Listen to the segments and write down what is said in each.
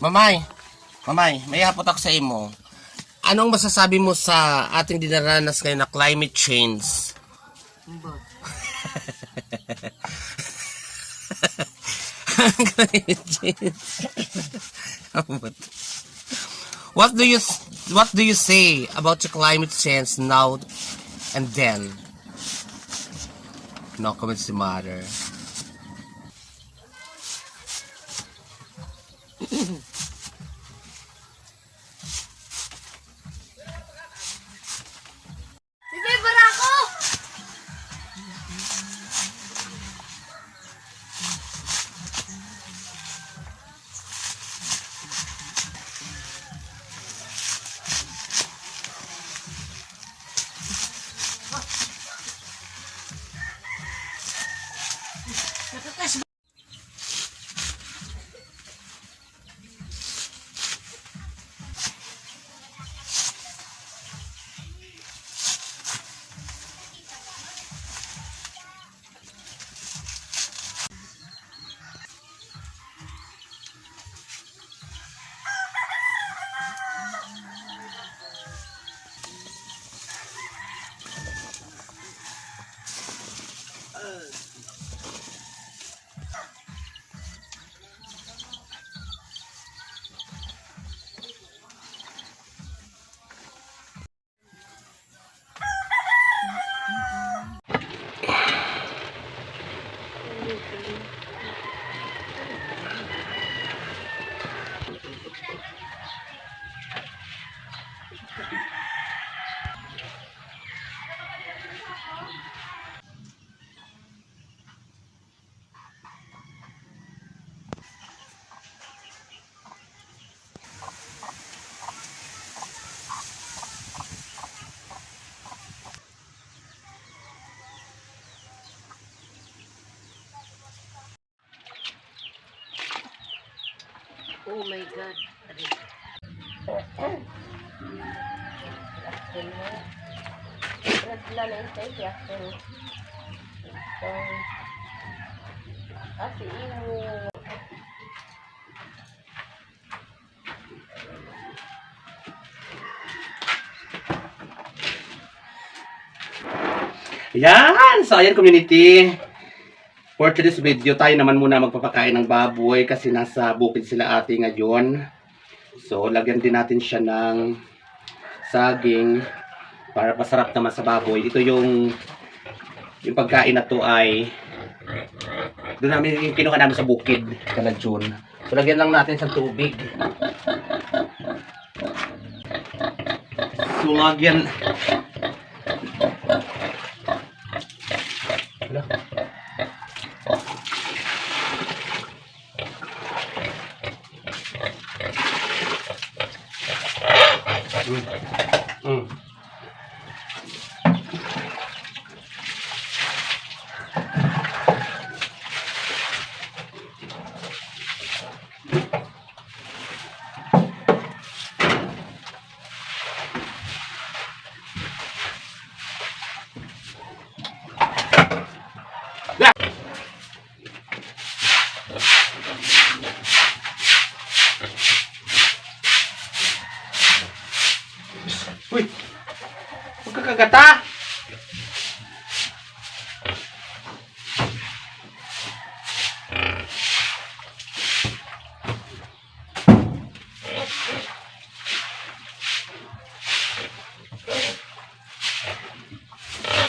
Mamay, may hapot ako sa imo. Anong masasabi mo sa ating dinaranas ngayon na climate change? Climate change. What do you say about the climate change now and then? No comments to matter. Bebe, barako! Oh my God. Yan! So, ayan community. For today's video, tayo naman muna magpapakain ng baboy kasi nasa bukid sila ate ngayon. So, lagyan din natin siya ng saging para pasarap naman sa baboy. Ito yung pagkain na to ay doon namin kinuha namin sa bukid kala June. So, lagyan lang natin sa tubig. So, lagyan Uy! Huwag ka kagata!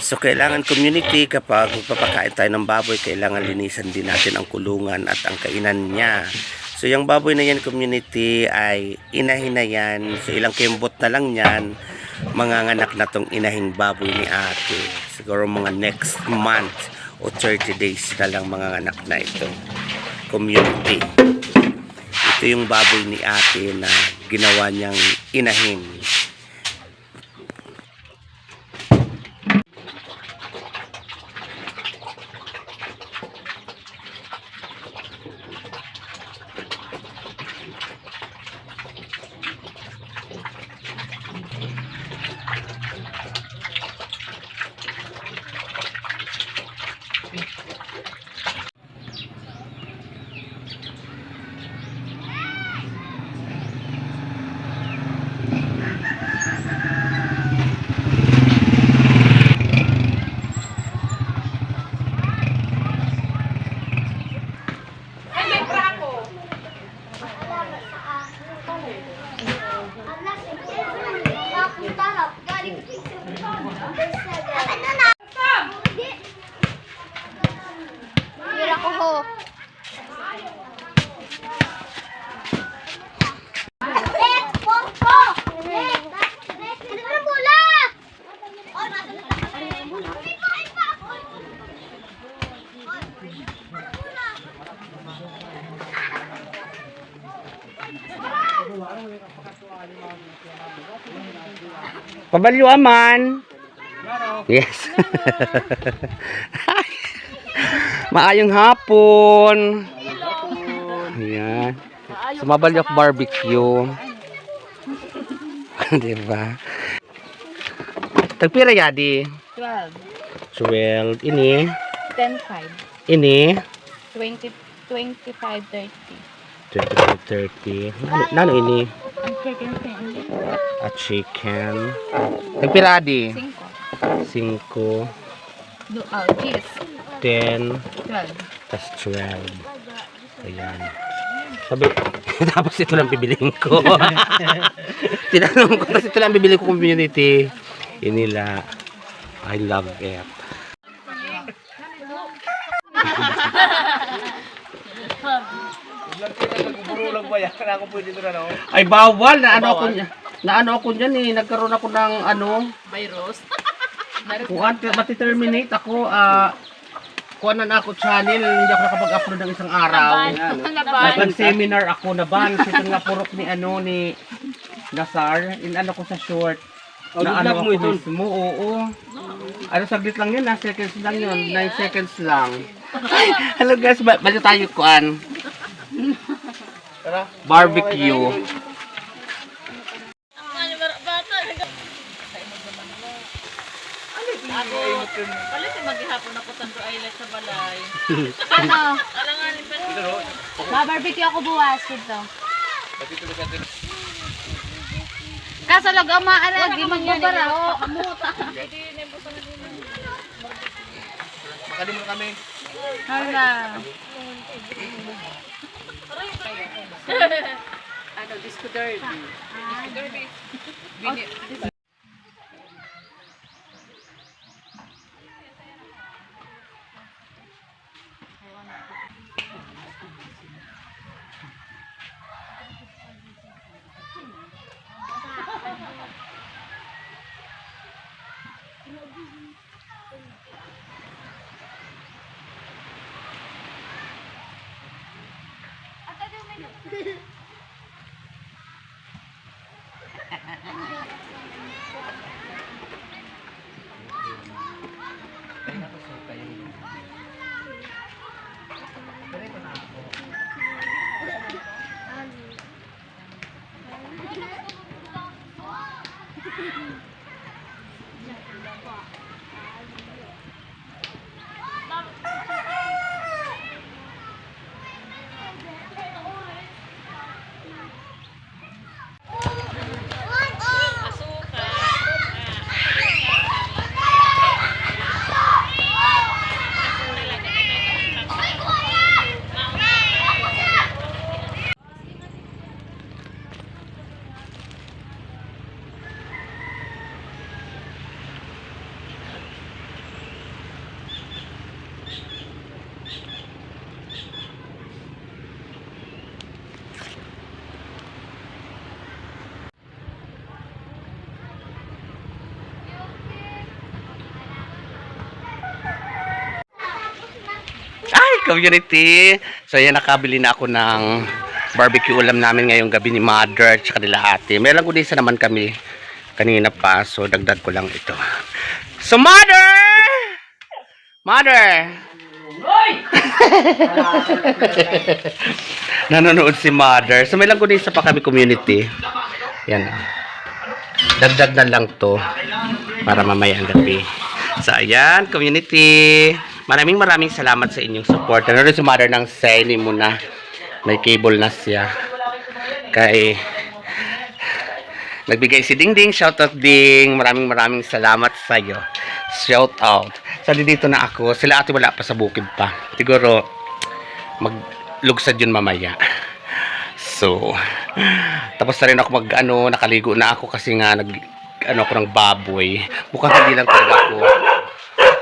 So, kailangan community kapag magpapakain tayo ng baboy, kailangan linisan din natin ang kulungan at ang kainan niya. So, yung baboy na yan community ay inahin na yan. So, ilang kimbot na lang yan. Manganganak na tong inahing baboy ni ate. Siguro mga next month o 30 days na lang manganganak na ito. Community. Ito yung baboy ni ate na ginawa niyang inahin. Mira ko ho. Pabalyo aman. Yes. Maayong hapon. Ayan. Sumabalyok barbecue. Diba? Tagpira yadi. 12, 12. Ini. 10, 5, Ini. 20, 25, 30. 25, 30. Nano ini? Ang chicken sandwich. A chicken. Tagpira di. 5. 5. Cheese. 10. 12. Tas 12. Ayan. Sabi, tapos ito lang bibiliin ko. Tinanong ko, tapos ito lang bibili ko community. Inila. I love it. Ay, bawal. Naano ako niyan eh. Nagkaroon ako ng ano. Virus. Kung mati-terminate ako, kuha na ako channel. Hindi ako nakapag-upload ng isang araw. Nag-seminar ako na ban. Ito nga purok ni ano ni Nazar. Inano ko sa short. Na ano ako mismo. Oo. Ano saglit lang yun. 9 seconds lang yun. 9 seconds lang. Hello guys. Balik tayo kuan. Barbecue. Palit maghihapon ako tando island sa balay. Ano? Alanganin pa. Ba-barbecue ako buwas dito. Kasalog ang maara, di magbabara o. Kamuta. Makalimutan kami. Hala. Ano, disco derby. Community. So yan, nakabili na ako ng barbecue ulam namin ngayong gabi ni Mother at saka nila ate. Meron ko din sa naman kami kanina pa. So dagdag ko lang ito. So Mother! Mother! Nanonood si Mother. So may lang ko din sa pa kami community. Yan. Dagdag na lang to para mamaya ang gabi. So ayan, community. Maraming salamat sa inyong support. Nanonood si Mother ng Sony muna. May cable na siya. Kay nagbigay si Ding Ding. Shout out Ding. Maraming salamat sa iyo. Shout out. So dito na ako. Sila ate wala pa sa bukid pa. Siguro maglugsad yun mamaya. So Tapos na rin ako nakaligo na ako kasi nga ako ng baboy. Mukhang hindi lang talaga ako.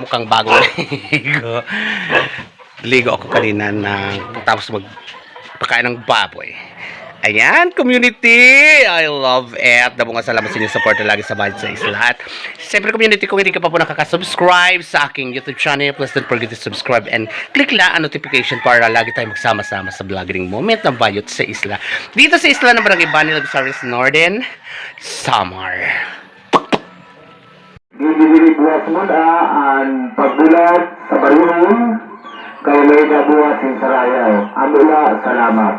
Mukhang bagong ligo. Ligo ako kanina tapos magpakain ng baboy. Ayan, community! I love it! Dabungan salamat sa inyong support na lagi sa Bahay sa Isla. At siyempre, community, kung hindi ka pa po nakaka-subscribe sa aking YouTube channel, please don't forget to subscribe and click lang ang notification para lagi tayong magsama-sama sa vlogging moment ng Bayot sa Isla. Dito sa Isla ng Barangay Banil, Visayas Northern, Samar. Dibili buwas mo na ang pagbulat sa bayong kay may kabuhasin sa rayaw. Amula, salamat.